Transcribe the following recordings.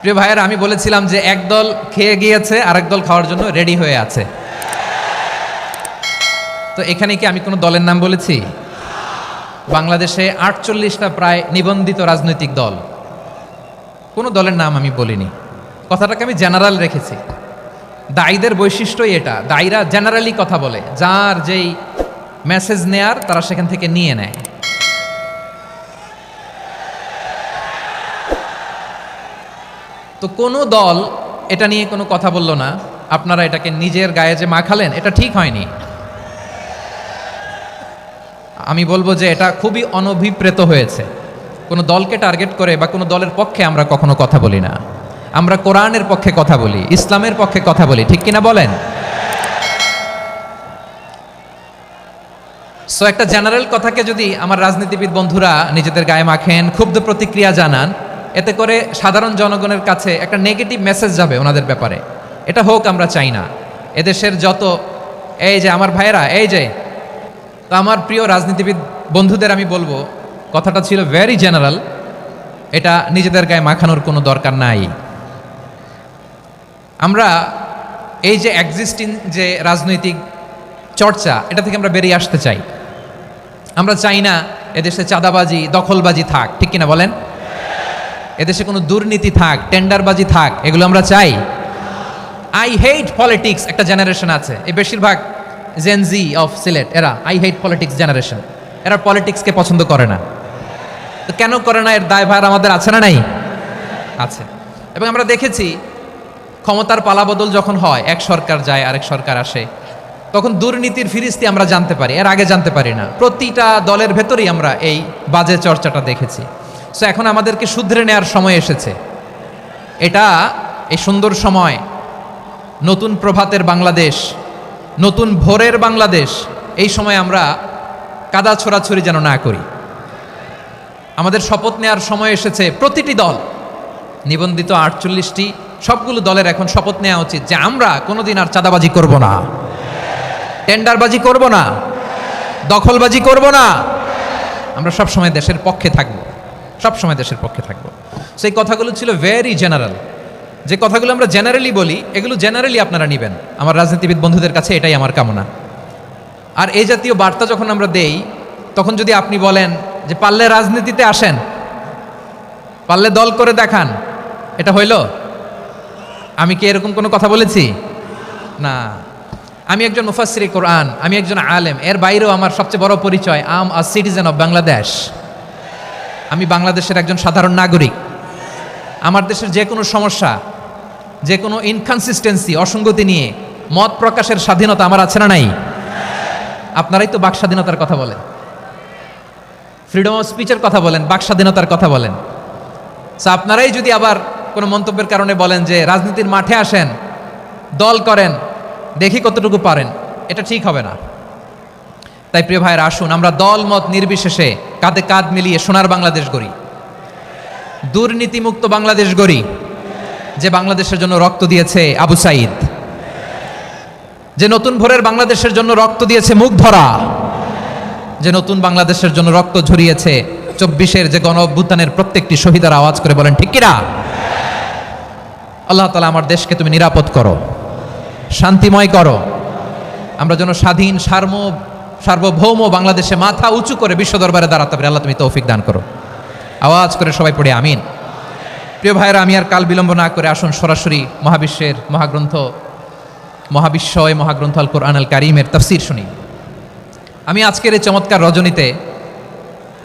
প্রিয় ভাইয়েরা, আমি বলেছিলাম যে একদল খেয়ে গিয়েছে আর একদল খাওয়ার জন্য রেডি হয়ে আছে। তো এখানে কি আমি কোনো দলের নাম বলেছি? বাংলাদেশে ৪৮টা প্রায় নিবন্ধিত রাজনৈতিক দল, কোনো দলের নাম আমি বলিনি। কথাটাকে আমি জেনারেল রেখেছি। দায়ীদের বৈশিষ্ট্যই এটা, দায়ীরা জেনারেলি কথা বলে, যার যেই মেসেজ নেয়ার তারা সেখান থেকে নিয়ে নেয়। তো কোনো দল এটা নিয়ে কোনো কথা বলল না, আপনারা এটাকে নিজের গায়ে যে মাখালেন, এটা ঠিক হয়নি। আমি বলবো যে এটা খুবই অনভিপ্রেত হয়েছে। কোনো দলকে টার্গেট করে বা কোনো দলের পক্ষে আমরা কখনো কথা বলি না। আমরা কোরআনের পক্ষে কথা বলি, ইসলামের পক্ষে কথা বলি, ঠিক কিনা বলেন? সো একটা জেনারেল কথাকে যদি আমার রাজনীতিবিদ বন্ধুরা নিজেদের গায়ে মাখেন, ক্ষুব্ধ প্রতিক্রিয়া জানান, এতে করে সাধারণ জনগণের কাছে একটা নেগেটিভ মেসেজ যাবে ওনাদের ব্যাপারে। এটা হোক আমরা চাই না। এদেশের যত এই যে আমার ভাইয়েরা, এই যে তো আমার প্রিয় রাজনীতিবিদ বন্ধুদের আমি বলবো, কথাটা ছিল ভেরি জেনারেল, এটা নিজেদের গায়ে মাখানোর কোনো দরকার নাই। আমরা এই যে এক্সিস্টিং যে রাজনৈতিক চর্চা, এটা থেকে আমরা বেরিয়ে আসতে চাই। আমরা চাই না এদেশে চাঁদাবাজি, দখলবাজি থাক, ঠিক কিনা বলেন? এদেশে কোনো দুর্নীতি থাক, টেন্ডারবাজি থাক, এগুলো আমরা চাই। আই হেট পলিটিক্স একটা জেনারেশন আছে, এই বেশিরভাগ জেনজি অফ সিলেট, এরা আই হেট পলিটিক্স জেনারেশন। এরা পলিটিক্সকে পছন্দ করে না। তো কেন করে না, এর দায়ভার আমাদের আছে না নাই? আছে। এবং আমরা দেখেছি ক্ষমতার পালাবদল যখন হয়, এক সরকার যায় আরেক সরকার আসে, তখন দুর্নীতির ফিরিস্তি আমরা জানতে পারি, এর আগে জানতে পারি না। প্রতিটা দলের ভেতরেই আমরা এই বাজে চর্চাটা দেখেছি। সো এখন আমাদেরকে শুধরে নেওয়ার সময় এসেছে। এটা এই সুন্দর সময়, নতুন প্রভাতের বাংলাদেশ, নতুন ভোরের বাংলাদেশ, এই সময় আমরা কাদা ছোড়াছড়ি যেন না করি। আমাদের শপথ নেওয়ার সময় এসেছে। প্রতিটি দল, নিবন্ধিত ৪৮টি, সবগুলো দলের এখন শপথ নেওয়া উচিত যে আমরা কোনোদিন আর চাঁদাবাজি করব না, টেন্ডারবাজি করব না, দখলবাজি করব না। আমরা সবসময় দেশের পক্ষে থাকব, সবসময় দেশের পক্ষে থাকব। সেই কথাগুলো ছিল ভেরি জেনারেল। যে কথাগুলো আমরা জেনারেলি বলি, এগুলো জেনারেলি আপনারা নেবেন। আমার রাজনীতিবিদ বন্ধুদের কাছে এটাই আমার কামনা। আর এই জাতীয় বার্তা যখন আমরা দেই, তখন যদি আপনি বলেন যে পারলে রাজনীতিতে আসেন, পারলে দল করে দেখান, এটা হইল? আমি কি এরকম কোনো কথা বলেছি? না। আমি একজন মুফাসসিরে কোরআন, আমি একজন আলেম, এর বাইরেও আমার সবচেয়ে বড় পরিচয় আম আ সিটিজেন অফ বাংলাদেশ। আমি বাংলাদেশের একজন সাধারণ নাগরিক। আমার দেশের যে কোনো সমস্যা, যে কোনো ইনকনসিস্টেন্সি, অসঙ্গতি নিয়ে মত প্রকাশের স্বাধীনতা আমার আছে না নাই? আপনারাই তো বাক স্বাধীনতার কথা বলেন, ফ্রিডম অফ স্পিচের কথা বলেন, বাক স্বাধীনতার কথা বলেন। সো আপনারাই যদি আবার কোনো মন্তব্যের কারণে বলেন যে রাজনীতির মাঠে আসেন, দল করেন, দেখি কতটুকু পারেন, এটা ঠিক হবে না। তাই প্রিয় ভাইয়ের, আসুন আমরা দল মত নির্বিশেষে কাঁধে কাঁধ মিলিয়ে সোনার বাংলাদেশ গড়ি, দুর্নীতিমুক্ত বাংলাদেশ গড়ি। যে বাংলাদেশের জন্য রক্ত দিয়েছে আবু সাঈদ, যে নতুন ভোরের বাংলাদেশের জন্য রক্ত দিয়েছে মুগ্ধরা, যে নতুন বাংলাদেশের জন্য রক্ত ঝরিয়েছে ২৪-এর যে গণ অভ্যুত্থানের প্রত্যেকটি শহীদের, আওয়াজ করে বলেন ঠিক কিনা? আল্লাহ তাআলা আমার দেশকে তুমি নিরাপদ করো, শান্তিময় করো। আমরা যেন স্বাধীন সার্বভৌম বাংলাদেশে মাথা উঁচু করে বিশ্ব দরবারে দাঁড়াতে পারি। আল্লাহ তুমি তৌফিক দান করো। আওয়াজ করে সবাই পড়ে আমিন। প্রিয় ভাইরা, আমি আর কাল বিলম্ব না করে আসুন সরাসরি মহাবিশ্বের মহাগ্রন্থ, মহাবিশ্বয় মহাগ্রন্থ আল কোরআন আল কারীমের তাফসীর শুনি। আমি আজকের এই চমৎকার রজনীতে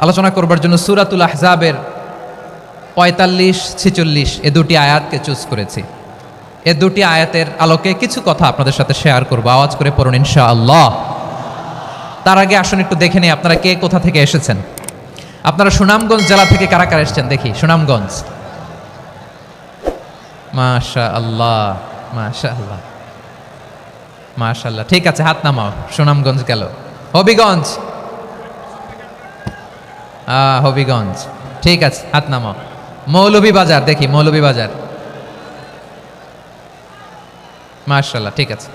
আলোচনা করবার জন্য সূরাতুল আহজাবের ৪৫-৪৬ এ দুটি আয়াতকে চুজ করেছি। এ দুটি আয়াতের আলোকে কিছু কথা আপনাদের সাথে শেয়ার করবো। আওয়াজ করে পড়ুন ইনশাআল্লাহ। তার আগে আসুন একটু দেখে নিই আপনারা কে কোথা থেকে এসেছেন। আপনারা সুনামগঞ্জ জেলা থেকে কারা কারা এসেছেন দেখি? সুনামগঞ্জ, মাশাআল্লাহ মাশাআল্লাহ মাশাআল্লাহ। ঠিক আছে, হাত নামাও। সুনামগঞ্জ গেল। হবিগঞ্জ, হবিগঞ্জ, ঠিক আছে, হাত নামাও। মৌলভীবাজার দেখি, মৌলভীবাজার, মাশাআল্লাহ, ঠিক আছে।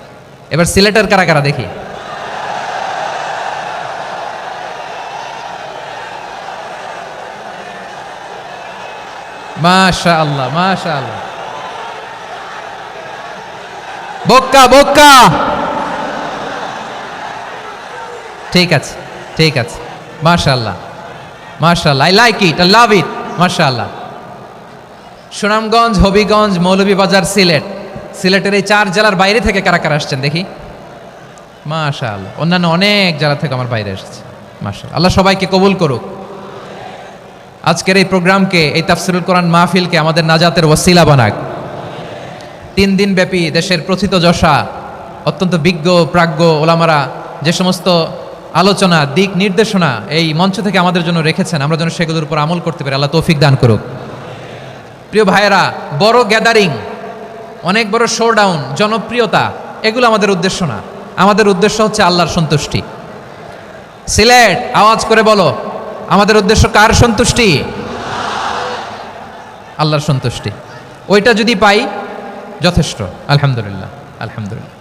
এবার সিলেটের কারা কারা দেখি? মাশাআল্লাহ মাশাআল্লাহ। বক্কা বক্কা। ঠিক আছে, ঠিক আছে, মাশাআল্লাহ মাশাআল্লাহ, I like it, I love it, মাশাআল্লাহ। সুনামগঞ্জ, হবিগঞ্জ, মৌলভীবাজার, সিলেট, সিলেটের এই 4 জেলার বাইরে থেকে কারা কারা আসছেন দেখি? মাশাআল্লাহ, অন্যান্য অনেক জেলা থেকে আমার বাইরে এসেছে, মাশাআল্লাহ। আল্লাহ সবাইকে কবুল করুক। আজকের এই প্রোগ্রামকে, এই তাফসিরুল কোরআন মাহফিলকে আমাদের নাজাতের ওয়াসিলা বানাক। 3 দিন ব্যাপী দেশের প্রথিতযশা অত্যন্ত বিজ্ঞ প্রাজ্ঞ ওলামারা যে সমস্ত আলোচনা, দিক নির্দেশনা এই মঞ্চ থেকে আমাদের জন্য রেখেছেন, আমরা যেন সেগুলোর উপর আমল করতে পারি, আল্লাহ তৌফিক দান করুক। প্রিয় ভাইয়েরা, বড় গ্যাদারিং, অনেক বড় শোডাউন, জনপ্রিয়তা, এগুলো আমাদের উদ্দেশ্য না। আমাদের উদ্দেশ্য হচ্ছে আল্লাহর সন্তুষ্টি। সিলেট, আওয়াজ করে বলো, আমাদের উদ্দেশ্য কার সন্তুষ্টি? আল্লাহর সন্তুষ্টি। ওইটা যদি পাই যথেষ্ট, আলহামদুলিল্লাহ আলহামদুলিল্লাহ।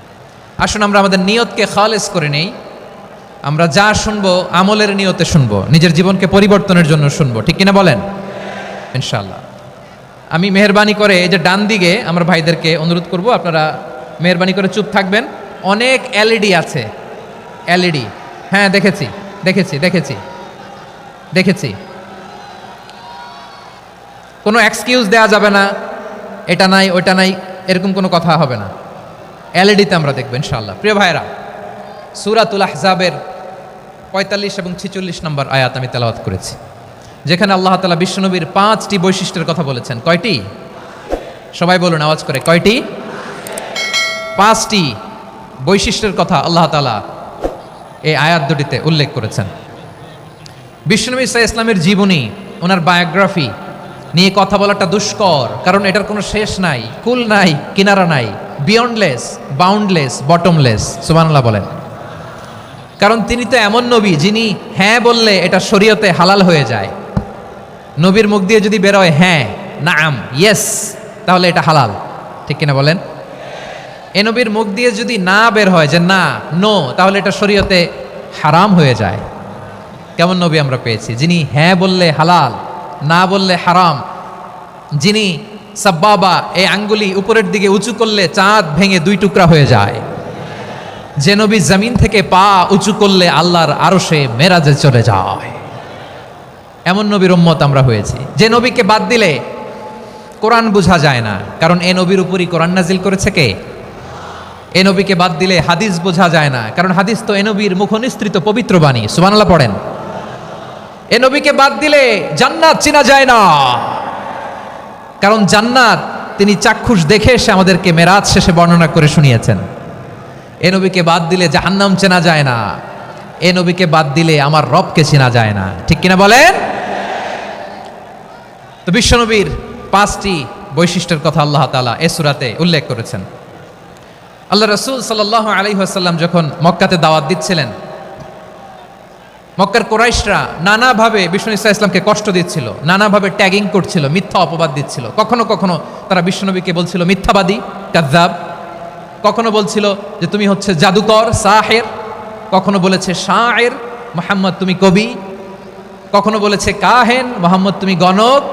আসুন আমরা আমাদের নিয়তকে খালেস করে নেই। আমরা যা শুনবো আমলের নিয়তে শুনবো, নিজের জীবনকে পরিবর্তনের জন্য শুনবো, ঠিক কিনা বলেন? ইনশাআল্লাহ। আমি মেহরবানি করে এই যে ডান দিকে আমার ভাইদেরকে অনুরোধ করব, আপনারা মেহরবানি করে চুপ থাকবেন। অনেক এলইডি আছে, এলইডি, হ্যাঁ দেখেছি দেখেছি দেখেছি দেখেছি। কোনো এক্সকিউজ দেওয়া যাবে না, এটা নাই ওইটা নাই, এরকম কোনো কথা হবে না। এলইডিতে আমরা দেখব ইনশাআল্লাহ। প্রিয় ভাইরা, সূরাতুল আহজাবের 45 এবং 46 নম্বর আয়াত আমি তেলাওয়াত করেছি, যেখানে আল্লাহ তাআলা বিশ্বনবীর 5টি বৈশিষ্ট্যের কথা বলেছেন। কয়টি? সবাই বলুন আওয়াজ করে, কয়টি? 5টি বৈশিষ্ট্যের কথা আল্লাহ তাআলা এই আয়াত দুটিতে উল্লেখ করেছেন। বিশ্বনবী সাল্লাল্লাহু আলাইহি ইসলামের জীবনী, ওনার বায়োগ্রাফি নিয়ে কথা বলাটা দুষ্কর, কারণ এটার কোনো শেষ নাই, কুল নাই, কিনারা নাই, বিয়ন্ডলেস, বাউন্ডলেস, বটমলেস। সুবহানাল্লাহ বলেন। কারণ তিনি তো এমন নবী যিনি হ্যাঁ বললে এটা শরীয়তে হালাল হয়ে যায়। নবীর মুখ দিয়ে যদি বেরোয় হ্যাঁ, নাম, ইয়েস, তাহলে এটা হালাল, ঠিক কিনা বলেন? এ নবীর মুখ দিয়ে যদি না বের হয় যে না, নো, তাহলে এটা শরীয়তে হারাম হয়ে যায়। কেমন নবী আমরা পেয়েছি, যিনি হ্যাঁ বললে হালাল, না বললে হারাম, যিনি সাব্বাবা, এই আঙ্গুলি উপরের দিকে উঁচু করলে চাঁদ ভেঙে 2 টুকরা হয়ে যায়, যে নবী জমিন থেকে পা উঁচু করলে আল্লাহর আরশে মেরাজে চলে যায়, এমন নবীর উম্মত আমরা হয়েছি। যে নবীকে বাদ দিলে কোরআন বোঝা যায় না, কারণ এ নবীর উপরই কোরআন নাজিল করেছে কে? এ নবীকে বাদ দিলে হাদিস বোঝা যায় না, কারণ হাদিস তো এ নবীর মুখনিসৃত পবিত্র বাণী। সুবহানাল্লাহ পড়েন। এ নবীকে বাদ দিলে জান্নাত চেনা যায় না, কারণ জান্নাত তিনি চাক্ষুষ দেখে এসে আমাদেরকে মেরাজ শেষে বর্ণনা করে শুনিয়েছেন। এ নবীকে বাদ দিলে জাহান্নাম চেনা যায় না, এ নবীকে বাদ দিলে আমার রবকে চেনা যায় না, ঠিক কিনা বলেন? তো বিশ্বনবীর 5টি বৈশিষ্ট্যের কথা আল্লাহ তাআলা এই সূরাতে উল্লেখ করেছেন। আল্লাহ রাসূল সাল্লাল্লাহু আলাইহি ওয়াসাল্লাম যখন মক্কাতে দাওয়াত দিচ্ছিলেন, মক্কার কুরাইশরা নানাভাবে বিষ্ণু ইসা ইসলামকে কষ্ট দিচ্ছিল, নানাভাবে ট্যাগিং করছিল, মিথ্যা অপবাদ দিচ্ছিল। কখনো কখনো তারা বিশ্বনবীকে বলছিল মিথ্যাবাদী, কাযযাব। কখনো বলছিল যে তুমি হচ্ছে জাদুকর, সাহের। কখনো বলেছে শায়ের, মুহাম্মদ তুমি কবি। কখনো বলেছে কাহেন, মুহাম্মদ তুমি গণক।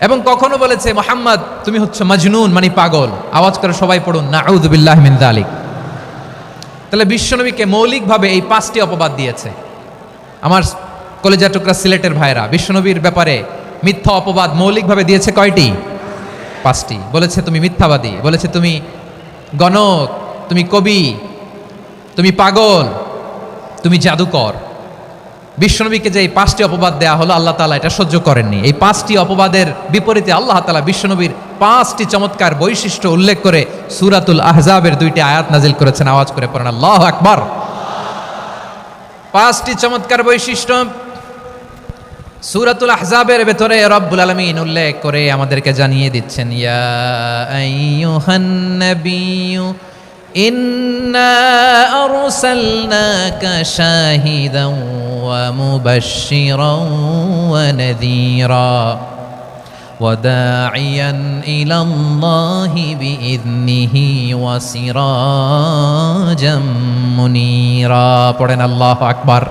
এবং কখনো বলেছে মুহাম্মদ তুমি হচ্ছে মাজনুন, মানে পাগল। আওয়াজ করে সবাই পড়ুন, নাউযু বিল্লাহি মিন যালিক। তাহলে বিশ্বনবীকে মৌলিকভাবে এই 5টি অপবাদ দিয়েছে। আমার কলেজা টুকরা সিলেটের ভাইরা, বিশ্বনবীর ব্যাপারে মিথ্যা অপবাদ মৌলিকভাবে দিয়েছে কয়টি? 5টি। বলেছে তুমি মিথ্যাবাদী, বলেছে তুমি গণক, তুমি কবি, তুমি পাগল, তুমি জাদুকর। বিশ্বনবীকে যে এই 5টি অপবাদ দেয়া হলো, আল্লাহ তাআলা এটা সহ্য করেননি। এই 5টি অপবাদের বিপরীতে আল্লাহ তাআলা বিশ্বনবীর 5টি চমৎকার বৈশিষ্ট্য উল্লেখ করে সূরাতুল আহজাবের 2টি আয়াত নাজিল করেছেন। আওয়াজ করে পড়েন আল্লাহু আকবার। 5টি চমৎকার বৈশিষ্ট্য সূরাতুল আহজাবের ভেতরে রব্বুল আলামিন উল্লেখ করে আমাদেরকে জানিয়ে দিচ্ছেন, ইয়া আইয়ুহান নাবিয়্যু ইন্না আরসালনাকা শাহিদান ওয়া মুবাশশিরান ওয়া নাযীরা ওয়া দাঈয়ান ইলাল্লাহি বিইذনিহি ওয়া সিরাজাম মুনীরা। পড়েন আল্লাহু আকবার।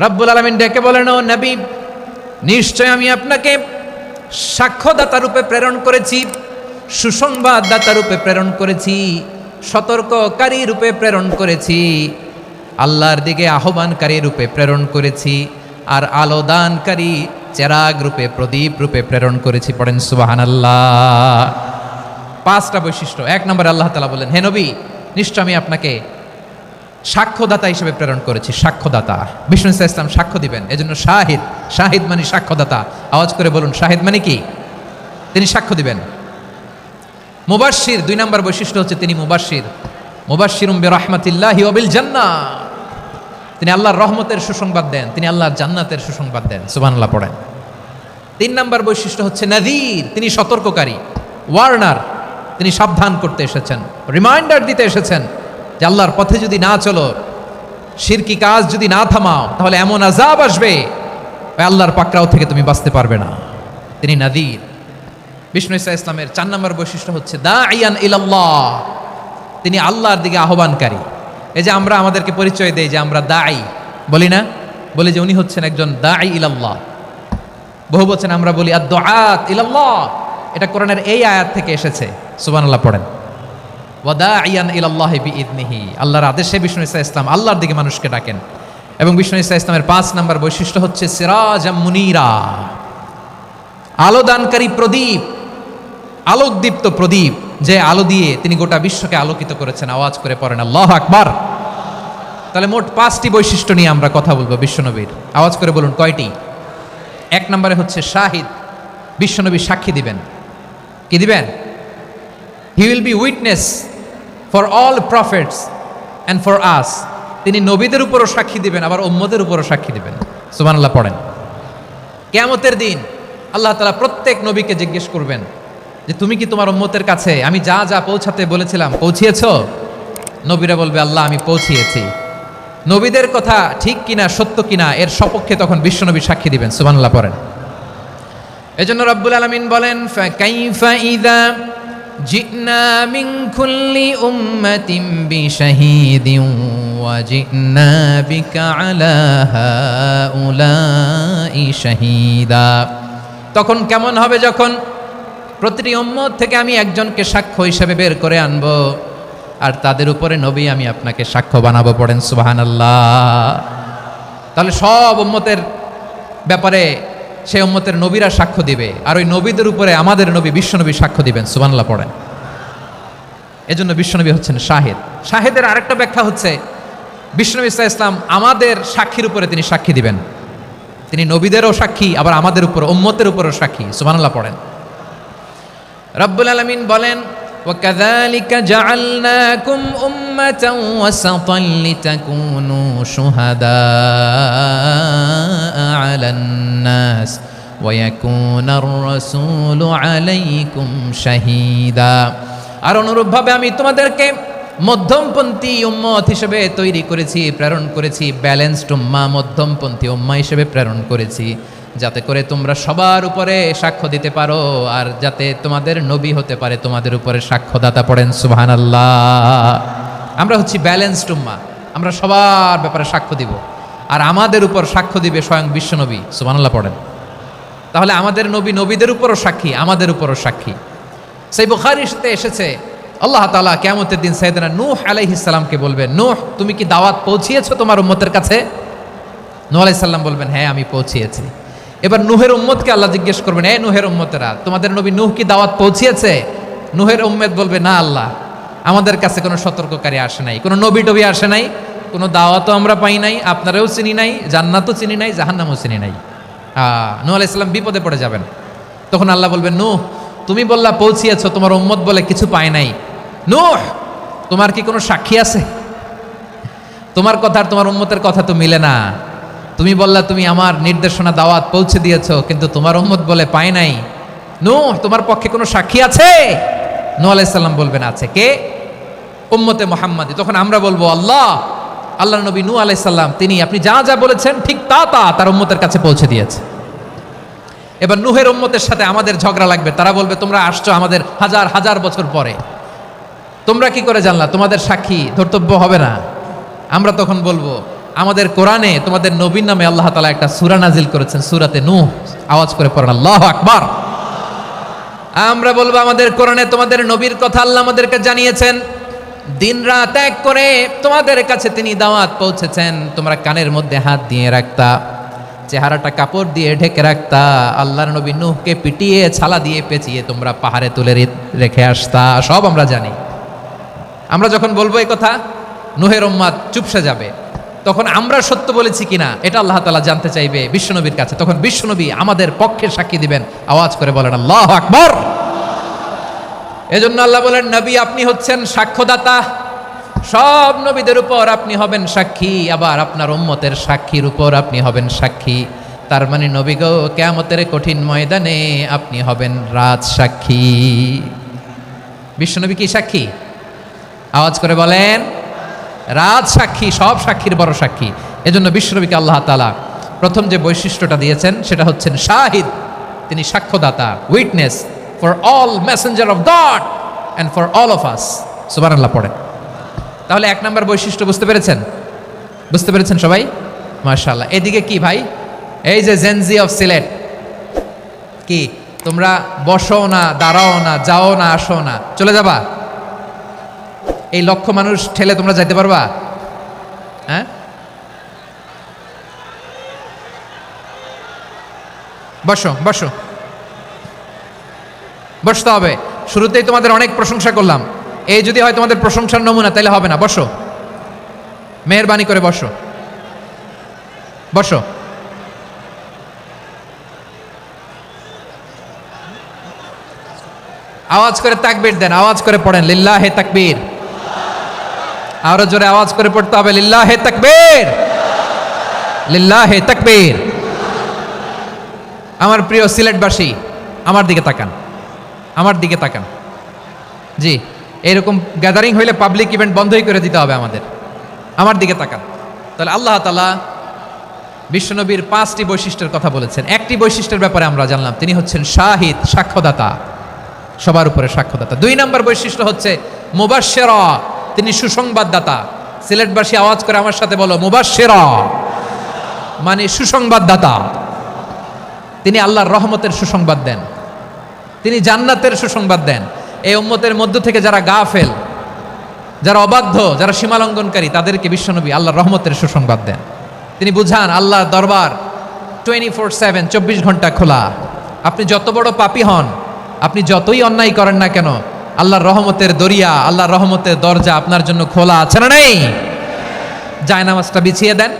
রব্বুল আলামিন ডেকে বলেন, ও নবী, নিশ্চয় আমি আপনাকে সাক্ষ্যদাতা রূপে প্রেরণ করেছি, সুসংবাদদাতা রূপে প্রেরণ করেছি, সতর্ককারী রূপে প্রেরণ করেছি, আল্লাহর দিকে আহ্বানকারী রূপে প্রেরণ করেছি, আর আলোদানকারী চেরাগ রূপে, প্রদীপ রূপে প্রেরণ করেছি। পড়েন সুবহানাল্লাহ। 5টা বৈশিষ্ট্য। 1 নম্বরে আল্লাহ তাআলা বলেন, হে নবী, নিশ্চয় আমি আপনাকে সাক্ষ্যদাতা হিসেবে প্রেরণ করেছি। সাক্ষ্যদাতা, বিষ্ণু ইসা ইসলাম সাক্ষ্য দিবেন, এজন্য শাহিদ। শাহিদ মানে সাক্ষ্যদাতা। আওয়াজ করে বলুন, শাহিদ মানে কি? তিনি সাক্ষ্য দিবেন। মুবাশশির, 2 নম্বর বৈশিষ্ট্য হচ্ছে তিনি মুবাশশির। মুবাশশিরুম বিরাহমাতিল্লাহি ওয়া বিল জান্নাহ, তিনি আল্লাহর রহমতের সুসংবাদ দেন, তিনি আল্লাহর জান্নাতের সুসংবাদ দেন। সুবহানাল্লাহ পড়েন। 3 নম্বর বৈশিষ্ট্য হচ্ছে নাযীর, তিনি সতর্ককারী, ওয়ার্নার, তিনি সাবধান করতে এসেছেন, রিমাইন্ডার দিতে এসেছেন যে আল্লাহর পথে যদি না চলো, শিরকি কাজ যদি না থামাও, তাহলে এমন আযাব আসবে ওই আল্লাহর পাকড়াও থেকে তুমি বাঁচতে পারবে না। তিনি নাযীর। বিষ্ণু ইসা ইসলামের 4 নম্বর বৈশিষ্ট্য হচ্ছে দাঈয়ান ইলাল্লাহ, তিনি আল্লাহর দিকে আহ্বানকারী। এই যে আমরা আমাদেরকে পরিচয় দেই যে আমরা দাঈ, বলি না? বলি যে উনি হচ্ছেন একজন দাঈ ইলাল্লাহ। বহু বচনে আমরা বলি আদ-দুআত ইলাল্লাহ, এটা কোরআনের এই আয়াত থেকে এসেছে। সুবহানাল্লাহ পড়েন। ওয়া দাঈয়ান ইলাল্লাহি বিইذনিহি, আল্লাহর আদেশে বিষ্ণু ইসা ইসলাম আল্লাহর দিকে মানুষকে ডাকেন। এবং বিষ্ণু ইসা ইসলামের 5 নম্বর বৈশিষ্ট্য হচ্ছে সিরাজাম মুনীরা, আলোদানকারী প্রদীপ, আলোকদীপ্ত প্রদীপ, যে আলো দিয়ে তিনি গোটা বিশ্বকে আলোকিত করেছেন। আওয়াজ করে পড়েন আল্লাহু আকবার। তাহলে মোট 5টি বৈশিষ্ট্য নিয়ে আমরা কথা বলবো বিশ্বনবীর। আওয়াজ করে বলুন কয়টি? 1 নম্বরে হচ্ছে শাহিদ, বিশ্বনবী সাক্ষী দিবেন। কি দিবেন? He will be witness for all prophets and for us, তিনি নবীদের উপরও সাক্ষী দিবেন, আবার উম্মতের উপরও সাক্ষী দিবেন। সুবহানাল্লাহ পড়েন। কিয়ামতের দিন আল্লাহ তাআলা প্রত্যেক নবীকে জিজ্ঞেস করবেন যে তুমি কি তোমার উম্মতের কাছে আমি যা যা পৌঁছাতে বলেছিলাম পৌঁছিয়েছো? নবীরা বলবে আল্লাহ আমি পৌঁছিয়েছি। নবীদের কথা ঠিক কিনা, সত্য কিনা, এর সপক্ষে তখন বিশ্বনবী সাক্ষী দিবেন। সুবহানাল্লাহ পড়েন। এজন্য রব্বুল আলামিন বলেন ফাকাইফা ইযা জিনা মিন কুল্লি উম্মাতিন বিশাহীদিন ওয়া জিনা বিকা আলা হাউলাই শাহীদা, তখন কেমন হবে যখন প্রতিটি উম্মত থেকে আমি একজনকে সাক্ষ্য হিসেবে বের করে আনবো, আর তাদের উপরে নবী আমি আপনাকে সাক্ষ্য বানাবো। পড়েন সুবহানাল্লাহ। তাহলে সব উম্মতের ব্যাপারে সেই উম্মতের নবীরা সাক্ষ্য দিবে, আর ওই নবীদের উপরে আমাদের নবী বিশ্বনবী সাক্ষ্য দিবেন। সুবহানাল্লাহ পড়েন। এজন্য বিশ্বনবী হচ্ছেন শাহিদ। শাহিদের আরেকটা ব্যাখ্যা হচ্ছে বিশ্বনবী সাল্লাল্লাহু আলাইহি ওয়াসাল্লাম আমাদের সাক্ষীর উপরে তিনি সাক্ষী দিবেন। তিনি নবীদেরও সাক্ষী, আবার আমাদের উপর, উম্মতের উপরও সাক্ষী। সুবহানাল্লাহ পড়েন। রব্বুল আলামিন বলেন وَكَذَلِكَ جَعَلْنَاكُمْ أُمَّةً وَسَطًا لِتَكُونُوا شُهَدَاءَ عَلَى النَّاسِ وَيَكُونَ الرَّسُولُ عَلَيْكُمْ شَهِيدًا, আর অনুরূপভাবে আমি তোমাদেরকে মধ্যমপন্থী উম্মত হিসেবে তৈরি করেছি, প্রেরণ করেছি। ব্যালেন্সড উম্মাহ, মধ্যমপন্থী উম্মাহ হিসেবে প্রেরণ করেছি, যাতে করে তোমরা সবার উপরে সাক্ষ্য দিতে পারো, আর যাতে তোমাদের নবী হতে পারে তোমাদের উপরে সাক্ষ্যদাতা। পড়েন সুবহানাল্লাহ। আমরা হচ্ছি ব্যালেন্সড উম্মাহ, আমরা সবার ব্যাপারে সাক্ষ্য দিব, আর আমাদের উপর সাক্ষ্য দিবে স্বয়ং বিশ্বনবী। সুবহানাল্লাহ পড়েন। তাহলে আমাদের নবী নবীদের উপরও সাক্ষী, আমাদের উপরও সাক্ষী। সেই বুখারীর সাথে এসেছে আল্লাহ তাআলা কিয়ামতের দিন সাইয়েদনা নূহ আলাইহিস সালামকে বলবেন, নূহ তুমি কি দাওয়াত পৌঁছিয়েছো তোমার উম্মতের কাছে? নূহ আলাইহিস সালাম বলবেন হ্যাঁ আমি পৌঁছিয়েছি। এবার নূহের উম্মতকে আল্লাহ জিজ্ঞেস করবেন, এ নূহের উম্মতেরা, তোমাদের নবী নূহ কি দাওয়াত পৌঁছিয়েছে? নূহের উম্মত বলবে না আল্লাহ, আমাদের কাছে কোনো সতর্ককারী আসে নাই, কোনো নবী টবি আসে নাই, কোনো দাওয়াতও আমরা পাই নাই, আপনারাও চিনি নাই, জান্নাতও চিনি নাই, জাহান্নামও চিনি নাই। নূহ আলাইহিস সালাম বিপদে পড়ে যাবেন। তখন আল্লাহ বলবেন, নূহ তুমি বললা পৌঁছিয়েছো, তোমার উম্মত বলে কিছু পায় নাই। নূহ তোমার কি কোনো সাক্ষী আছে? তোমার কথা আর তোমার উম্মতের কথা তো মিলে না। তুমি বললা তুমি আমার নির্দেশনা দাওয়াত পৌঁছে দিয়েছো, কিন্তু তোমার উম্মত বলে পায় নাই। নূহ তোমার পক্ষে কোনো সাক্ষী আছে? নূহ আলাইহিস সালাম বলবেন আছে। কে? উম্মতে মুহাম্মাদি। তখন আমরা বলবো আল্লাহ, আল্লাহর নবী নূহ আলাইহিস সালাম তিনি আপনি যা যা বলেছেন ঠিক তা তা তার উম্মতের কাছে পৌঁছে দিয়েছে। এবার নূহের উম্মতের সাথে আমাদের ঝগড়া লাগবে। তারা বলবে তোমরা আসছো আমাদের হাজার হাজার বছর পরে, তোমরা কি করে জানলা? তোমাদের সাক্ষী ধর্তব্য হবে না। আমরা তখন বলবো আমাদের কোরআনে তোমাদের নবীর নামে আল্লাহ তাআলা একটা সূরা নাজিল করেছেন, সূরাতে নূহ। আওয়াজ করে পড়েন আল্লাহু আকবার। আমরা বলবো আমাদের কোরআনে তোমাদের নবীর কথা আল্লাহ আমাদেরকে জানিয়েছেন, দিন রাত এক করে তোমাদের কাছে তিনি দাওয়াত পৌঁছেছেন। তোমরা কানের মধ্যে হাত দিয়ে রাখতা, চেহারাটা কাপড় দিয়ে ঢেকে রাখতা, আল্লাহর নবী নূহকে পিটিয়ে ছালা দিয়ে পেঁচিয়ে তোমরা পাহাড়ে তুলে রেখে আসতা। সব আমরা জানি। আমরা যখন বলবো এই কথা, নূহের উম্মাত চুপসে যাবে। তখন আমরা সত্য বলেছি কিনা এটা আল্লাহ তাআলা জানতে চাইবে বিশ্বনবীর কাছে। তখন বিশ্বনবী আমাদের পক্ষে সাক্ষী দিবেন। আওয়াজ করে বলেন আল্লাহু আকবার। এজন্য আল্লাহ বলেন, নবী আপনি হচ্ছেন সাক্ষ্যদাতা, সব নবীদের উপর আপনি হবেন সাক্ষী, আবার আপনার উম্মতের সাক্ষীর উপর আপনি হবেন সাক্ষী। তার মানে নবী গো, কিয়ামতের কঠিন ময়দানে আপনি হবেন রাজ সাক্ষী। বিশ্বনবী কি সাক্ষী? আওয়াজ করে বলেন, রাজ সাক্ষী, সব সাক্ষীর বড় সাক্ষী। এজন্য বিশ্বনবীকে আল্লাহ তাআলা প্রথম যে বৈশিষ্ট্যটা দিয়েছেন সেটা হচ্ছেন শাহিদ। তিনি সাক্ষ্যদাতা, witness for all messenger of God and for all of us. সুবহানাল্লাহ পড়েন। তাহলে এক নম্বর বৈশিষ্ট্য বুঝতে পেরেছেন? বুঝতে পেরেছেন সবাই? মাশাআল্লাহ। এদিকে কি ভাই, এই যে জেনজি অফ সিলেট, কি তোমরা বসো না, দাঁড়াও না, যাও না, আসো না, চলে যাবা? এই লক্ষ মানুষ ঠেলে তোমরা যাইতে পারবা? হ্যাঁ, বসো বসো, বসতে হবে। শুরুতেই তোমাদের অনেক প্রশংসা করলাম, এই যদি হয় তোমাদের প্রশংসার নমুনা, তাইলে হবে না। বসো, মেহেরবানি করে বসো, বসো। আওয়াজ করে তাকবীর দেন, আওয়াজ করে পড়েন লিল্লাহে তাকবীর। আরো জোরে আওয়াজ করে পড়তে হবে, লিল্লাহে তাকবীর, লিল্লাহে তাকবীর। আমার প্রিয় সিলেটবাসী, আমার দিকে তাকান, আমার দিকে তাকান। জি, এরকম গ্যাদারিং হইলে পাবলিক ইভেন্ট বন্ধই করে দিতে হবে আমাদের। আমার দিকে তাকান। তাহলে আল্লাহ তাআলা বিশ্বনবীর 5টি বৈশিষ্ট্যের কথা বলেছেন। একটি বৈশিষ্ট্যের ব্যাপারে আমরা জানলাম, তিনি হচ্ছেন শাহিদ, সাক্ষ্যদাতা, সবার উপরে সাক্ষ্যদাতা। 2 নম্বর বৈশিষ্ট্য হচ্ছে মুবাশশিরা, তিনি সুসংবাদদাতা। সিলেটবাসী আওয়াজ করে আমার সাথে বলো, মুবাশশিরা মানে সুসংবাদদাতা। তিনি আল্লাহর রহমতের সুসংবাদ দেন, তিনি জান্নাতের সুসংবাদ দেন। এই উম্মতের মধ্য থেকে যারা গাফেল, যারা অবাধ্য, যারা সীমালঙ্ঘনকারী, তাদেরকে বিশ্বনবী আল্লাহর রহমতের সুসংবাদ দেন। তিনি বুঝান আল্লাহর দরবার 24/7, 24 ঘন্টা খোলা। আপনি যত বড় পাপী হন, আপনি যতই অন্যায় করেন না কেন, আল্লাহর রহমতের দরিয়া, আল্লাহর রহমতের দরজা আপনার জন্য খোলা আছে না নেই? জায়নামাজটা বিছিয়ে দেন,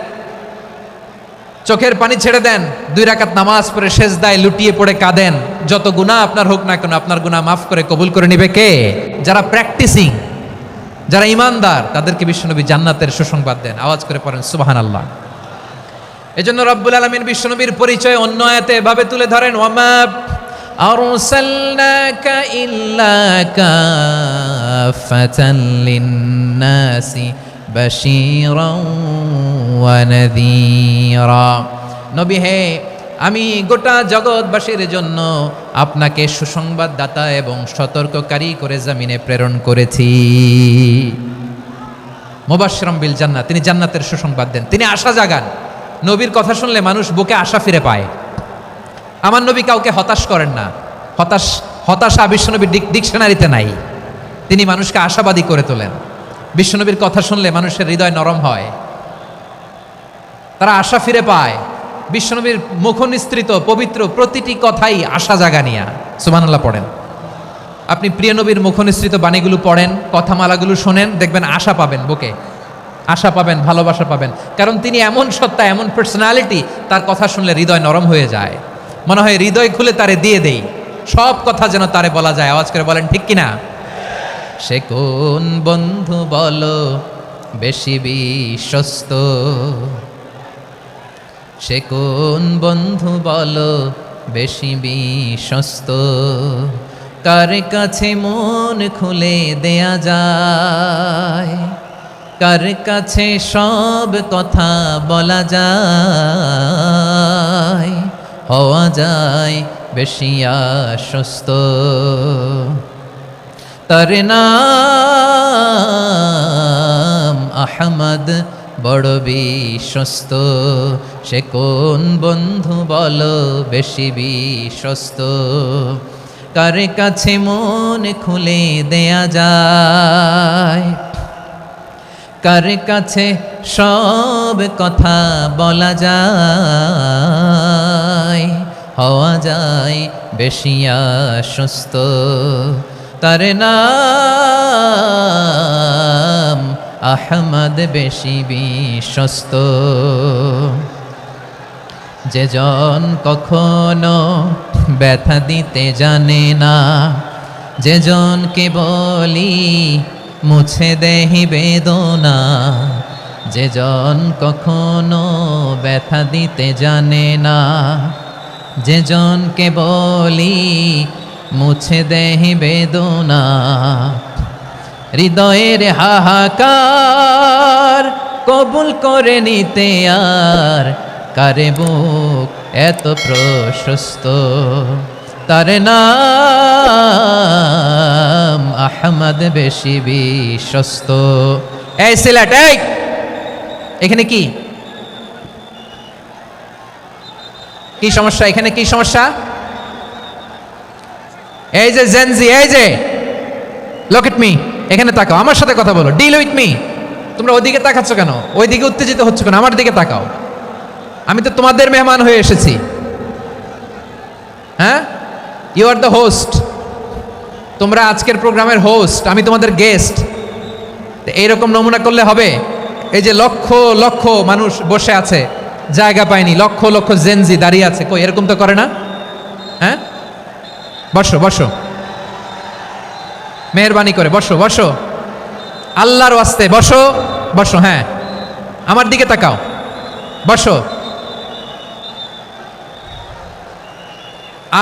চোখের পানি ছেড়ে দেন, 2 রাকাত নামাজ পড়ে সেজদায় লুটিয়ে পড়ে কাঁদেন। যত গুনাহ আপনার হোক না কেন, আপনার গুনাহ মাফ করে কবুল করে নিবে কে? যারা প্র্যাকটিসিং, যারা ইমানদার, তাদেরকে বিশ্বনবী জান্নাতের সুসংবাদ দেন। আওয়াজ করে পড়েন সুবহানাল্লাহ। এজন্য রব্বুল আলামিন বিশ্বনবীর পরিচয় অন্য আয়াতে এভাবে তুলে ধরেন, ওয়ামা আরসালনাকা ইল্লা কাফাতান লিন-নাসি বাশীরাও ওয়া নাযীরা। নবী হে, আমি গোটা জগৎবাসীর জন্য আপনাকে সুসংবাদদাতা এবং সতর্ককারী করে জমিনে প্রেরণ করেছি। মুবাশশিরাম বিল জান্নাত, তিনি জান্নাতের সুসংবাদ দেন, তিনি আশা জাগান। নবীর কথা শুনলে মানুষ বুকে আশা ফিরে পায়। আমার নবী কাউকে হতাশ করেন না। হতাশা বিশ্বনবীর ডিকশনারিতে নাই। তিনি মানুষকে আশাবাদী করে তোলেন। বিশ্বনবীর কথা শুনলে মানুষের হৃদয় নরম হয়, তারা আশা ফিরে পায়। বিশ্বনবীর মুখ নিঃসৃত পবিত্র প্রতিটি কথাই আশা জাগানিয়া। সুবহানাল্লাহ পড়েন। আপনি প্রিয় নবীর মুখ নিঃসৃত বাণীগুলো পড়েন, কথামালাগুলো শোনেন, দেখবেন আশা পাবেন, বুকে আশা পাবেন, ভালোবাসা পাবেন। কারণ তিনি এমন সত্তা, এমন পার্সোনালিটি, তার কথা শুনলে হৃদয় নরম হয়ে যায়। মনে হয় হৃদয় খুলে তারে দিয়ে দেই, সব কথা যেন তারে বলা যায়। আওয়াজ করে বলেন ঠিক কিনা? সে কোন বন্ধু বলো বেশি বিশ্বস্ত, সে কোন বন্ধু বলো বেশি বিশ্বস্ত, কার কাছে মন খুলে দেয়া যায়, কার কাছে সব কথা বলা যায়, হওয়া যায় বেশি আশ্বস্ত। তার নাম আহমদ, বড় বিশ্বস্ত। সে কোন বন্ধু বলো বেশি বিশ্বস্ত, কার কাছে মন খুলে দেয়া যায়, কার কাছে সব কথা বলা যায়, হওয়া যায় বেশি আশ্বস্ত, তার নাম আহমদ বেশি বিশ্বস্ত। যে জন কখনো ব্যথা দিতে জানে না, যে জনকে বলি মুছে দেহি বেদনা, যে জন কখনো ব্যথা দিতে জানে না, যে জনকে বলি মুছে দেহি বেদনা, হৃদয়ের হাহাকার কবুল করে নিতে আর কারে বুক এত প্রশস্ত, তার নাম আহমদ বেশি বিশ্বস্ত। এই সিলেট, এই এখানে কি কি সমস্যা? এখানে কি সমস্যা? এই যে জেনজি, এই যে লুক এট মি, এখানে তাকাও, আমার সাথে কথা বলো, ডিল উইথ মি। তোমরা ওইদিকে তাকাচ্ছ কেন? ওইদিকে উত্তেজিত হচ্ছ কেন? আমার দিকে তাকাও, আমি তো তোমাদের মেহমান হয়ে এসেছি। হ্যাঁ, ইউ আর দ্য হোস্ট, তোমরা আজকের প্রোগ্রামের হোস্ট, আমি তোমাদের গেস্ট। এইরকম নমুনা করলে হবে? এই যে লক্ষ লক্ষ মানুষ বসে আছে, জায়গা পায়নি, লক্ষ লক্ষ জেনজি দাঁড়িয়ে আছে, কই এরকম তো করে না? হ্যাঁ, বসো বসো, মেহরবানি করে বসো বসো, আল্লাহর ওয়াস্তে বসো বসো। হ্যাঁ, আমার দিকে তাকাও, বসো।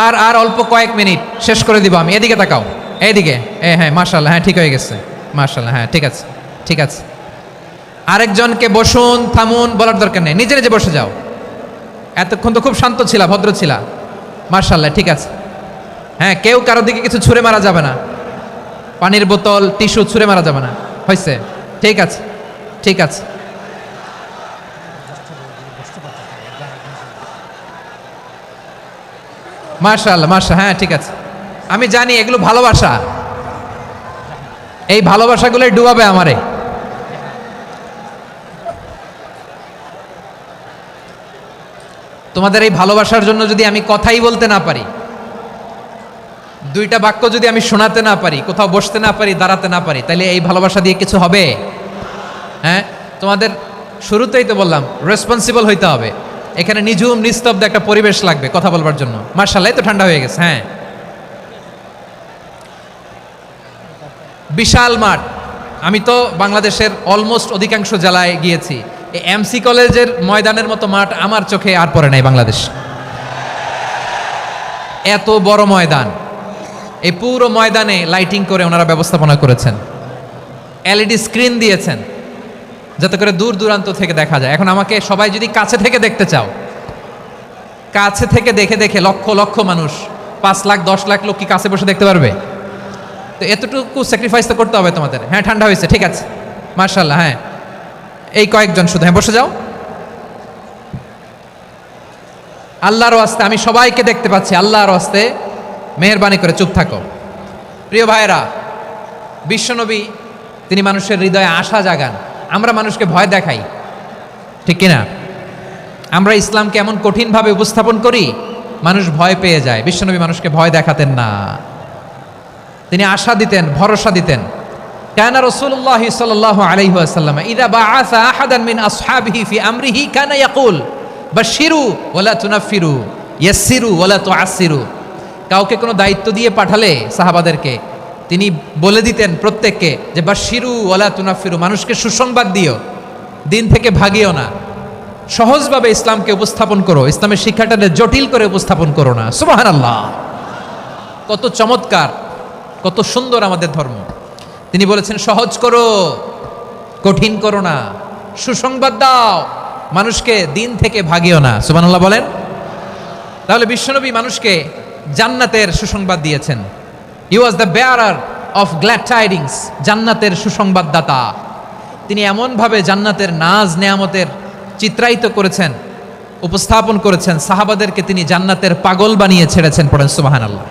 আর আর অল্প কয়েক মিনিট শেষ করে দিব আমি। এদিকে তাকাও, এইদিকে। হ্যাঁ মাশাআল্লাহ, হ্যাঁ ঠিক হয়ে গেছে, মাশাআল্লাহ, হ্যাঁ ঠিক আছে ঠিক আছে। আরেকজনকে বসুন থামুন বলার দরকার নেই, নিজে নিজে বসে যাও। এতক্ষণ তো খুব শান্ত ছিলা, ভদ্র ছিলা, মাশাআল্লাহ ঠিক আছে। হ্যাঁ, কেউ কারো দিকে কিছু ছুঁড়ে মারা যাবে না, পানির বোতল টিস্যু ছুঁড়ে মারা যাবে না, হয়েছে? ঠিক আছে ঠিক আছে। মাশাআল্লাহ মাশাআল্লাহ, হ্যাঁ ঠিক আছে। আমি জানি এগুলো ভালোবাসা, এই ভালোবাসাগুলোই ডুবাবে আমারে। তোমাদের এই ভালোবাসার জন্য যদি আমি কথাই বলতে না পারি, দুইটা বাক্য যদি আমি শোনাতে না পারি, কোথাও বসতে না পারি, দাঁড়াতে না পারি, তাহলে এই ভালোবাসা দিয়ে কিছু হবে? হ্যাঁ, তোমাদের শুরুতেই তো বললাম রেসপন্সিবল হইতে হবে। এখানে নিঝুম নিস্তব্ধ একটা পরিবেশ লাগবে কথা বলবার জন্য। মাশাআল্লাহ, তো ঠান্ডা হয়ে গেছে। হ্যাঁ, বিশাল মাঠ। আমি তো বাংলাদেশের অলমোস্ট অধিকাংশ জেলায় গিয়েছি, এই এমসি কলেজের ময়দানের মতো মাঠ আমার চোখে আর পড়ে নাই বাংলাদেশ। এত বড় ময়দান, এই পুরো ময়দানে লাইটিং করে ওনারা ব্যবস্থাপনা করেছেন, এলইডি স্ক্রিন দিয়েছেন যাতে করে দূর দূরান্ত থেকে দেখা যায়। এখন আমাকে সবাই যদি কাছে থেকে দেখতে চাও, কাছে থেকে দেখে দেখে লক্ষ লক্ষ মানুষ, 5 লাখ 10 লাখ লোক কি কাছে বসে দেখতে পারবে? তো এতটুকু স্যাক্রিফাইস তো করতে হবে তোমাদের। হ্যাঁ, ঠান্ডা হয়েছে, ঠিক আছে, মাশাআল্লাহ। হ্যাঁ, এই কয়েকজন শুধু, হ্যাঁ বসে যাও। আল্লাহর ওয়াস্তে আমি সবাইকে দেখতে পাচ্ছি, আল্লাহর ওয়াস্তে মেহেরবানি করে চুপ থাকো। প্রিয় ভাইয়েরা, বিশ্বনবী তিনি মানুষের হৃদয়ে আশা জাগান, আমরা মানুষকে ভয় দেখাই, ঠিক কিনা? আমরা ইসলামকে এমন কঠিনভাবে উপস্থাপন করি, মানুষ ভয় পেয়ে যায়। বিশ্বনবী মানুষকে ভয় দেখাতেন না, তিনি আশা দিতেন, ভরসা দিতেন। কানা রাসূলুল্লাহ সাল্লাল্লাহু আলাইহি ওয়াসাল্লাম ইযা বাআসা আহাদান মিন আসহাবিহি ফি আমরিহি কানা ইয়াকুল বাশশিরু ওয়ালা তুনাফিরু ইয়াসসিরু ওয়ালা তুআসসিরু। কাউকে কোনো দায়িত্ব দিয়ে পাঠালে সাহাবাদেরকে তিনি বলে দিতেন প্রত্যেককে যে বাশশিরু ওয়ালা তুনাফিরু, মানুষকে সুসংবাদ দিও, দিন থেকে ভাগিও না, সহজভাবে ইসলামকে উপস্থাপন করো, ইসলামের শিক্ষাটাকে জটিল করে উপস্থাপন করো না। সুবহানাল্লাহ, কত চমৎকার, কত সুন্দর আমাদের ধর্ম। তিনি বলেছেন সহজ করো, কঠিন করো না, সুসংবাদ দাও, মানুষকে দিন থেকে ভাগিও না। সুবহানাল্লাহ বলেন। তাহলে বিশ্বনবী মানুষকে জান্নাতের সুসংবাদ দিয়েছেন। He was the bearer of glad tidings, জান্নাতের সুসংবাদদাতা। তিনি এমনভাবে জান্নাতের নাজ নেয়ামতের চিত্রায়িত করেছেন, উপস্থাপন করেছেন, সাহাবাদেরকে তিনি জান্নাতের পাগল বানিয়ে ছেড়েছেন। পড়েন সুবহানাল্লাহ।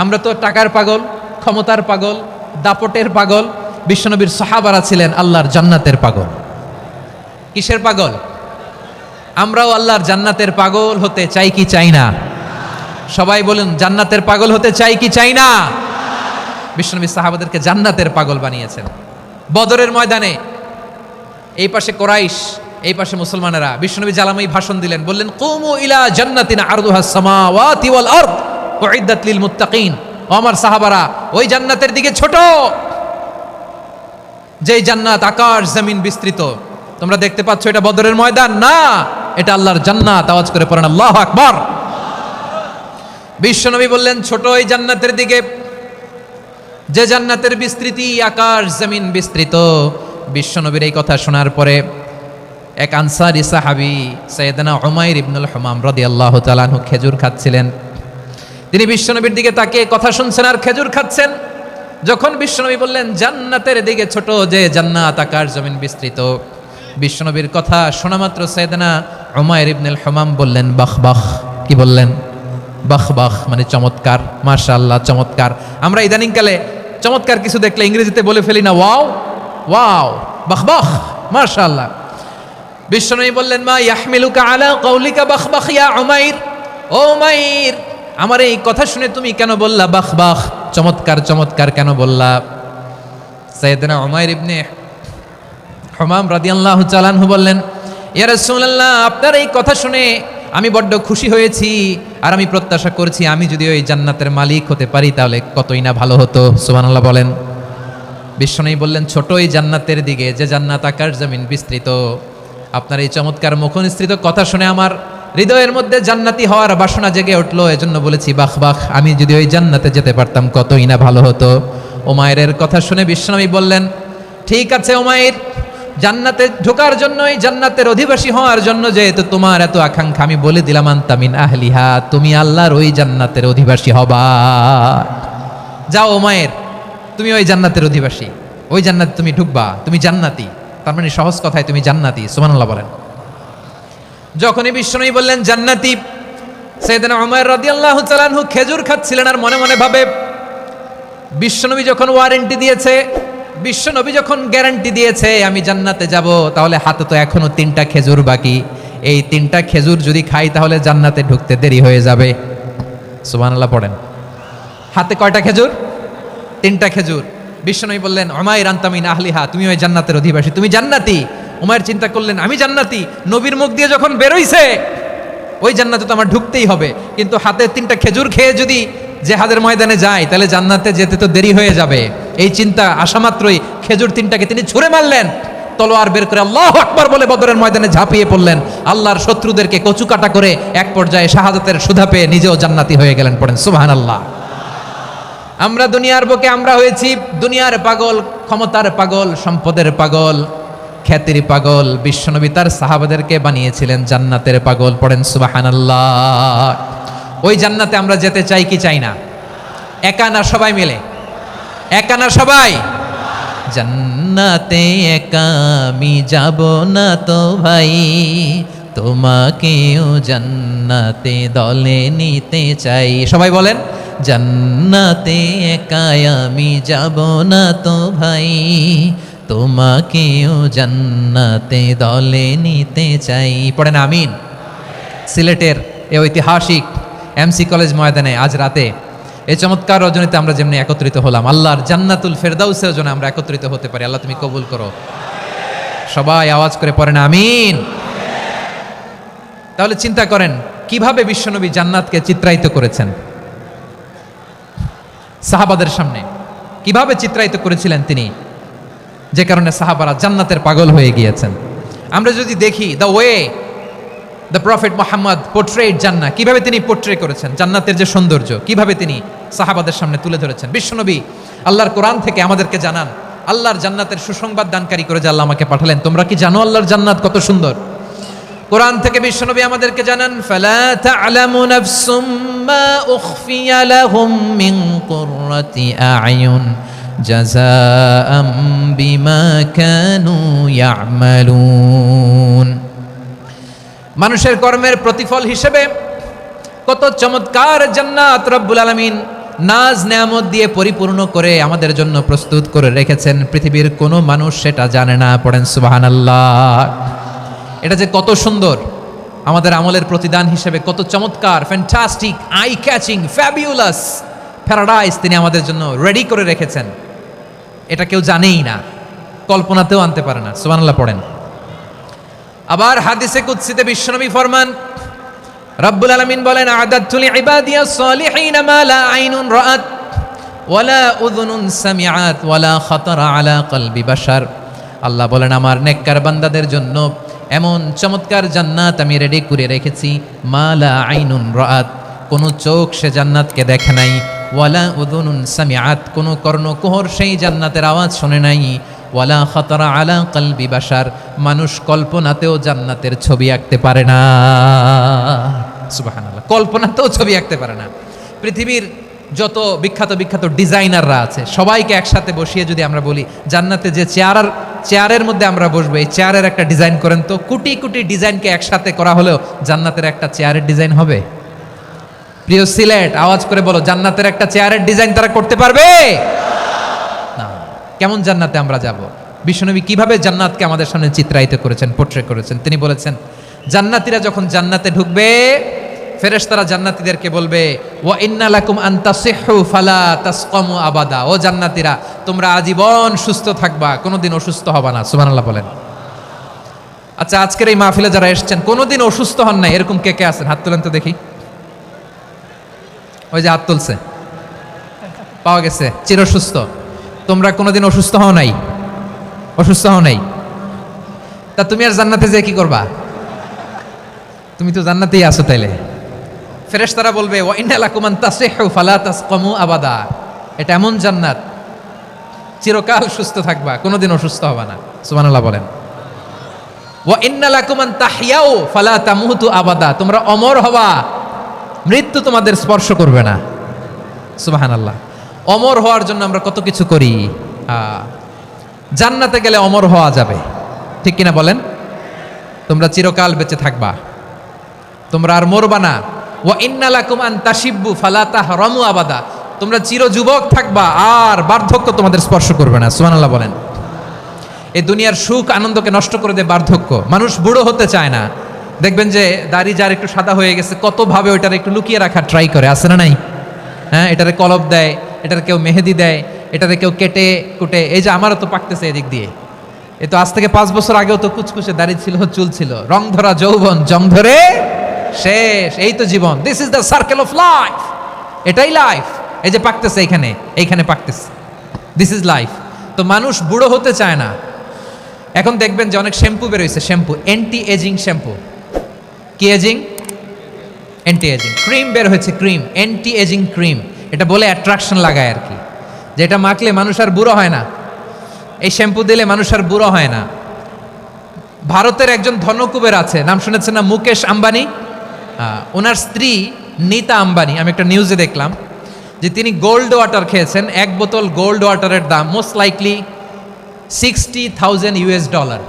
আমরা তো টাকার পাগল, ক্ষমতার পাগল, দাপটের পাগল। বিশ্বনবীর সাহাবারা ছিলেন আল্লাহর জান্নাতের পাগল। কিসের পাগল? আমরাও আল্লাহর জান্নাতের পাগল হতে চাই কি চাই না? সবাই বলুন, জান্নাতের পাগল হতে চাই কি চাই না? বিশ্বনবী সাহাবাদেরকে জান্নাতের পাগল বানিয়েছেন। বদরের ময়দানে এই পাশে কোরাইশ, এই পাশে মুসলমানেরা। বিশ্বনবী জালামাই ভাষণ দিলেন, বললেন, কুমু ইলা জান্নাতিন আরদুহাস সামাওয়াতি ওয়াল আরদ উইদ্দাত লিল মুত্তাকিন। ও আমার সাহাবারা, ওই জান্নাতের দিকে ছোট, যেই জান্নাত আকাশ জমিন বিস্তৃত। তোমরা দেখতে পাচ্ছ এটা বদরের ময়দান না, এটা আল্লাহর জান্নাত। আওয়াজ করে পড়েন আল্লাহু আকবার। বিশ্বনবী বললেন, ছোট ওই জান্নাতের দিকে, যে জান্নাতের বিস্তৃতি আকাশ জমিন বিস্তৃত। বিশ্বনবীর এই কথা শোনার পরে এক আনসারী সাহাবী সাইয়েদনা উমাইর ইবনুল হুমাম রাদিয়াল্লাহু তাআলা আনহু খেজুর খাচ্ছিলেন। তিনি বিশ্বনবীর দিকে তাকিয়ে কথা শুনছেন আর খেজুর খাচ্ছেন। যখন বিশ্বনবী বললেন জান্নাতের দিকে ছোট, যে জান্নাত আকাশ জমিন বিস্তৃত, বিশ্বনবীর কথা শোনা মাত্র সাইয়েদনা উমাইর ইবনুল হুমাম বললেন বাহ বাহ। কি বললেন? বাহ বাহ, মানে চমৎকার, মাশাআল্লাহ, চমৎকার। আমরা ইদানিংকালে চমৎকার কিছু দেখলে ইংরেজিতে বলে ফেলি না, ওয়াও ওয়াও, বাহ বাহ, মাশাআল্লাহ। বিশ্বনবী বললেন, মা ইয়াহমিলুকা আলা কওলিকা বাহ বাহ ইয়া উমাইর। ও উমাইর, আমার এই কথা শুনে তুমি কেন বললা বাহ বাহ, চমৎকার চমৎকার কেন বললা? সাইয়েদনা উমাইর ইবনে হুমাম রাদিয়াল্লাহু তাআলা আনহু বললেন, ইয়া রাসূলুল্লাহ, আপনার এই কথা শুনে আমি বড্ড খুশি হয়েছি, আর আমি প্রত্যাশা করছি আমি যদি ওই জান্নাতের মালিক হতে পারি তাহলে কতই না ভালো হতো। সুবহানাল্লাহ বলেন। বিশ্বনবী বললেন, ছোট এই জান্নাতের দিকে, যে জান্নাত আকাশ জমিন বিস্তৃত। আপনার এই চমৎকার মুখনিসৃত কথা শুনে আমার হৃদয়ের মধ্যে জান্নাতি হওয়ার বাসনা জেগে উঠলো, এজন্য বলেছি বাহ বাহ, আমি যদি ওই জান্নাতে যেতে পারতাম কতই না ভালো হতো। উমাইরের কথা শুনে বিশ্বনবী বললেন, ঠিক আছে উমাইর, জান্নাতে ঢোকার জন্য, এই জান্নাতের অধিবাসী হওয়ার জন্য যেহেতু তোমার এত আকাঙ্ক্ষা, আমি বলে দিলাম আনতা মিন আহলিহা, তুমি আল্লাহর ওই জান্নাতের অধিবাসী হবা। যাও উমাইর, তুমি ওই জান্নাতের অধিবাসী, ওই জান্নাতে তুমি ঢুকবা, তুমি জান্নাতি। তার মানে সহজ কথায় তুমি জান্নাতি। সুবহানাল্লাহ বলেন। যখনই বিশ্বনবী বললেন জান্নাতি, সাইয়েদনা উমাইর রাদিয়াল্লাহু তাআলা আনহু খেজুর খাচ্ছিলেন আর মনে মনে ভাবে, বিশ্বনবী যখন ওয়ারেন্টি দিয়েছে, বিশ্বনবী যখন গ্যারান্টি দিয়েছে আমি জান্নাতে যাব, তাহলে হাতে তো এখনো 3টা খেজুর বাকি। এই 3টা খেজুর যদি খাই তাহলে জান্নাতে ঢুকতে দেরি হয়ে যাবে। সুবহানাল্লাহ পড়েন। হাতে কয়টা খেজুর? 3টা খেজুর। বিশ্বনবী বললেন, উমাইর আনতা মিন আহলিহা, তুমি ওই জান্নাতের অধিবাসী, তুমি জান্নাতি। উমাইর চিন্তা করলেন, আমি জান্নাতি, নবীর মুখ দিয়ে যখন বেরোইছে ওই জান্নাতে তো আমার ঢুকতেই হবে, কিন্তু হাতে 3টা খেজুর খেয়ে যদি জিহাদের ময়দানে যায় তাহলে জান্নাতে যেতে তো দেরি হয়ে যাবে। এই চিন্তা আসা মাত্রই খেজুর 3টাকে তিনি ছুঁড়ে মারলেন, তলোয়ার বের করে আল্লাহু আকবার বলে বদরের ময়দানে ঝাঁপিয়ে পড়লেন। আল্লাহর শত্রুদেরকে কচুকাটা করে এক পর্যায়ে শাহাদাতের সুধা পেয়ে নিজেও জান্নাতি হয়ে গেলেন। পড়েন সুবহানাল্লাহ। আমরা দুনিয়ার বুকে আমরা হয়েছি দুনিয়ার পাগল, ক্ষমতার পাগল, সম্পদের পাগল, খ্যাতির পাগল। বিশ্বনবী তার সাহাবাদেরকে বানিয়েছিলেন জান্নাতের পাগল। পড়েন সুবহানাল্লাহ। ওই জান্নাতে আমরা যেতে চাই কি চাই না? একা না সবাই মিলে? একা না সবাই? জান্নাতে একা আমি যাব না তো ভাই, তোমাকেও জান্নাতে দলে নিতে চাই। সবাই বলেন, জান্নাতে একা আমি যাব না তো ভাই, তোমাকেও জান্নাতে দলে নিতে চাই। পড়েন আমিন। সিলেটের এই ঐতিহাসিক এমসি কলেজ ময়দানে আজ রাতে এই চমৎকার রজনীতে আমরা যেমনি একত্রিত হলাম, আল্লাহর জান্নাতুল ফেরদাউসের জন্য আমরা একত্রিত হতে পারি। আল্লাহ তুমি কবুল করো। সবাই আওয়াজ করে পড়েন আমিন। তাহলে চিন্তা করেন কিভাবে বিশ্বনবী জান্নাতকে চিত্রায়িত করেছেন সাহাবাদের সামনে, কিভাবে চিত্রায়িত করেছিলেন তিনি, যে কারণে সাহাবারা জান্নাতের পাগল হয়ে গিয়েছেন। আমরা যদি দেখি the way the prophet Muhammad portrait জান্নাত, কিভাবে তিনি পোর্ট্রে করেছেন জান্নাতের যে সৌন্দর্য, কিভাবে তিনি সাহাবাদের সামনে তুলে ধরেছেন। বিশ্বনবী আল্লাহর কোরআন থেকে আমাদেরকে জানান, আল্লাহর জান্নাতের সুসংবাদ দানকারী করে যে আল্লাহ আমাকে পাঠালেন। তোমরা কি জানো আল্লাহর জান্নাত কত সুন্দর? কোরআন থেকে বিশ্বনবী আমাদেরকে জানান, ফালা তা'লামু নাফসুম মা উখফিয়া লাহুম মিন কুররাতি আ'য়ুন জাযাআম বিমা কানু ইয়া'মালুন। মানুষের কর্মের প্রতিফল হিসেবে কত চমৎকার জান্নাত রব্বুল আলামিন নাজ নেয়ামত দিয়ে পরিপূর্ণ করে আমাদের জন্য প্রস্তুত করে রেখেছেন, পৃথিবীর কোনো মানুষ সেটা জানে না। পড়েন সুবহানাল্লাহ। এটা যে কত সুন্দর, আমাদের আমলের প্রতিদান হিসেবে কত চমৎকার, fantastic, eye catching, fabulous paradise তিনি আমাদের জন্য রেডি করে রেখেছেন। এটা কেউ জানেই না, কল্পনাতেও আনতে পারে না। সুবহানাল্লাহ পড়েন। আবার হাদিসে কুদসিতে বিশ্বনবী ফরমান, রব্বুল আলামিন বলেন, আ'দাদতু লিইবাদিয়াস সালিহিন মা লা আইনুন রাআত ওয়ালা উযুনুন সামিআত ওয়ালা খাতারা আলা কলবি বাশার। আল্লাহ বলেন, আমার নেককার বান্দাদের জন্য এমন চমৎকার জান্নাত আমি রেডি করে রেখেছি, মা লা আইনুন রাআত, কোনো চোখ সে জান্নাতকে দেখে নাই, ওয়ালা উযুনুন সামিআত, কোনো কর্ণকুহর সেই জান্নাতের আওয়াজ শোনে নাই, ওয়ালা খাতারা আলা কলবি বাশার, মানুষ কল্পনাতেও জান্নাতের ছবি আঁকতে পারে না। সুবহানাল্লাহ, কল্পনাতেও ছবি আঁকতে পারে না। পৃথিবীর যত বিখ্যাত বিখ্যাত ডিজাইনাররা আছে সবাইকে একসাথে বসিয়ে যদি আমরা বলি জান্নাতে যে চেয়ারের মধ্যে আমরা বসবো, এই চেয়ারের একটা ডিজাইন করেন তো, কোটি কোটি ডিজাইনকে একসাথে করা হলেও জান্নাতের একটা চেয়ারের ডিজাইন হবে? প্রিয় সিলেট, আওয়াজ করে বলো, জান্নাতের একটা চেয়ারের ডিজাইন তারা করতে পারবে না। কেমন জান্নাতে আমরা যাব? বিশ্বনবী কিভাবে জান্নাতকে আমাদের সামনে চিত্রায়িত করেছেন, পোট্রে করেছেন। তিনি বলেছেন, জান্নাতীরা যখন জান্নাতে ঢুকবে, ফেরেশতারা জান্নাতীদেরকে বলবে, ওয়া ইন্না লাকুম আন তাসিহু ফালা তাসকামু আবাদা, ও জান্নাতীরা তোমরা আজীবন সুস্থ থাকবা, কোনোদিন অসুস্থ হবা না। সুবহানাল্লাহ বলেন। আচ্ছা, আজকের এই মাহফিলে যারা এসেছেন কোনোদিন অসুস্থ হন নাই, এরকম কে কে আছেন? হাত তুলেন তো দেখি। ওই যে হাত তুলছে, পাওয়া গেছে, চিরসুস্থ। তোমরা কোনোদিন অসুস্থ হও নাই? অসুস্থ হও নাই? তা তুমি আর জান্নাতে যেয়ে কি করবা? তুমি তো জান্নাতেই আছো। তাইলে ফেরেশতারা বলবে, ওয়া ইন্না লাকুম আন তাসিহু ফালা তাসকামু আবাদা, এটা এমন জান্নাত চিরকাল সুস্থ থাকবা, কোনোদিন অসুস্থ হবা না। সুবহানাল্লাহ বলেন। ওয়া ইন্না লাকুম আন তাহইয়াউ ফালা তামুতু আবাদা, তোমরা অমর হবা, মৃত্যু তোমাদের স্পর্শ করবে না। সুবহানাল্লাহ। অমর হওয়ার জন্য আমরা কত কিছু করি। জান্নাতে গেলে অমর হওয়া যাবে, ঠিক কিনা বলেন? তোমরা চিরকাল বেঁচে থাকবা, তোমরা আর মরবা না। ওয়া ইন্না লাকুম আন তাশিব্বু ফালা তাহরামু আবাদা, তোমরা চির যুবক থাকবা, আর বার্ধক্য তোমাদের স্পর্শ করবে না। সুবহানাল্লাহ বলেন। এই দুনিয়ার সুখ আনন্দকে নষ্ট করে দেয় বার্ধক্য। মানুষ বুড়ো হতে চায় না। দেখবেন যে দাড়ি যার একটু সাদা হয়ে গেছে, কত ভাবে ওইটার একটু লুকিয়ে রাখার ট্রাই করে, আছে না নাই? হ্যাঁ, এটারে কলপ দেয়, এটার কেউ মেহেদি দেয়, এটারে কেউ কেটে কুটে। এই যে আমারও তো পাকতেছে এদিক দিয়ে, এ তো আজ থেকে 5 বছর আগেও তো কুচকুচে দাড়ি ছিল, চুল ছিল, রং ধরা যৌবন, জং ধরে শেষ। এই তো জীবন, this is the circle of life, এটাই লাইফ। এই যে পাকতেছে এইখানে পাকতেছে, দিস ইজ লাইফ। তো মানুষ বুড়ো হতে চায় না। এখন দেখবেন যে অনেক শ্যাম্পু বেরোইছে, শ্যাম্পু, অ্যান্টি এজিং শ্যাম্পু। কি এজিং? Anti ageing. ক্রিম বের হয়েছে, ক্রিম, অ্যান্টি এজিং ক্রিম। এটা বলে অ্যাট্রাকশন লাগায় আর কি, যেটা মাখলে মানুষ আর বুড়ো হয় না, এই শ্যাম্পু দিলে মানুষ আর বুড়ো হয় না। ভারতের একজন ধনকুবের আছে, নাম শুনেছেন না? মুকেশ আম্বানি। ওনার স্ত্রী নীতা আম্বানি, আমি একটা নিউজে দেখলাম যে তিনি গোল্ড ওয়াটার খেয়েছেন। 1 বোতল গোল্ড ওয়াটারের দাম মোস্ট লাইকলি $60,000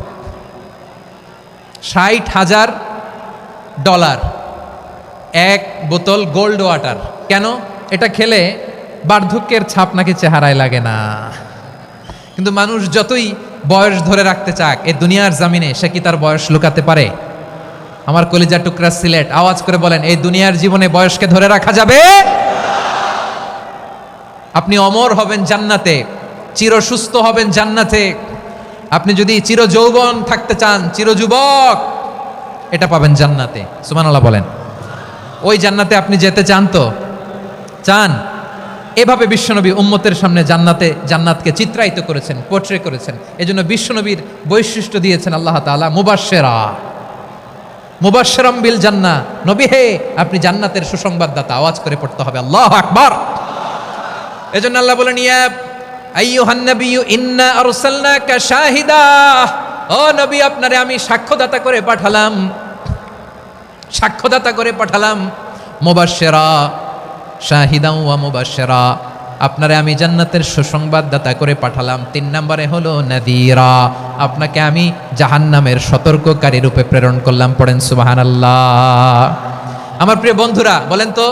$60,000 1 বোতল গোল্ড ওয়াটার। কেন? এটা খেলে বার্ধক্যের ছাপ নাকি চেহারায় লাগে না। কিন্তু মানুষ যতই বয়স ধরে রাখতে চাক এই দুনিয়ার জামিনে, সে কি তার বয়স লুকাতে পারে? আমার কলিজার টুকরা সিলেট, আওয়াজ করে বলেন, এই দুনিয়ার জীবনে বয়সকে ধরে রাখা যাবে? আপনি অমর হবেন জান্নাতে, চির সুস্থ হবেন জান্নাতে। আপনি যদি চির যৌবন থাকতে চান, চির যুবক, এটা পাবেন জান্নাতে। সুবহানাল্লাহ বলেন। ওই জান্নাতে আপনি যেতে চান তো? চান? এভাবে বিশ্বনবী উম্মতের সামনে জান্নাতকে চিত্রায়িত করেছেন, পোট্রে করেছেন। এজন্য বিশ্বনবীর বৈশিষ্ট্য দিয়েছেন আল্লাহ তাআলা মুবাশশিরাম বিল জান্নাহ। নবী হে, আপনি জান্নাতের সুসংবাদদাতা। আওয়াজ করে পড়তে হবে আল্লাহু আকবার। এজন্য আল্লাহ বলেন, ইয়া আইয়ুহান নাবিয়্যু ইন্না আরসালনাকা শাহিদা, ও নবী আপনারে আমি সাক্ষ্যদাতা করে পাঠালাম, সাক্ষ্যদাতা করে পাঠালাম। মুবাশশিরা, শাহিদা ওয়া মুবাশশিরা, আপনারে আমি জান্নাতের সুসংবাদদাতা করে পাঠালাম। 3 নম্বরে হলো নাযীরা, আপনাকে আমি জাহান্নামের সতর্ককারী রূপে প্রেরণ করলাম। পড়েন সুবহানাল্লাহ। আমার প্রিয় বন্ধুরা, বলেন তো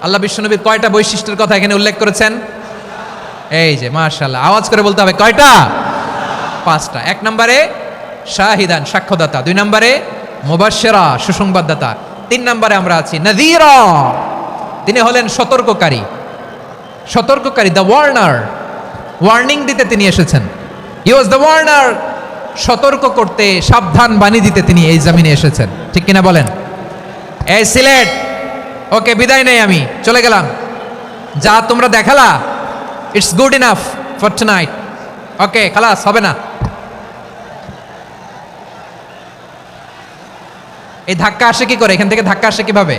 আল্লাহ বিশ্বনবীর কয়টা বৈশিষ্ট্যের কথা এখানে উল্লেখ করেছেন? এই যে মাশাআল্লাহ, আওয়াজ করে বলতে হবে কয়টা? 5টা। 1 নম্বরে শাহিদান, সাক্ষ্যদাতা। 2 নম্বরে মুবাশশিরা, সুসংবাদদাতা। 3 নম্বরে আমরা আছি নাযীরা, তিনি হলেন সতর্ককারী। সতর্ককারী, দ্য ওয়ার্নার, ওয়ার্নিং দিতে তিনি এসেছেন। হি ওয়াজ দ্য ওয়ার্নার, সতর্ক করতে, সাবধান বাণী দিতে তিনি এই জমিনে এসেছেন। ঠিক কিনা বলেন? এই সিলেট, ওকে বিদায় নেই, আমি চলে গেলাম। যা তোমরা দেখালা, it's good enough for tonight. Okay, খালাস, হবে না। এই ধাক্কা আসে কি করে? এখান থেকে ধাক্কা আসে কিভাবে?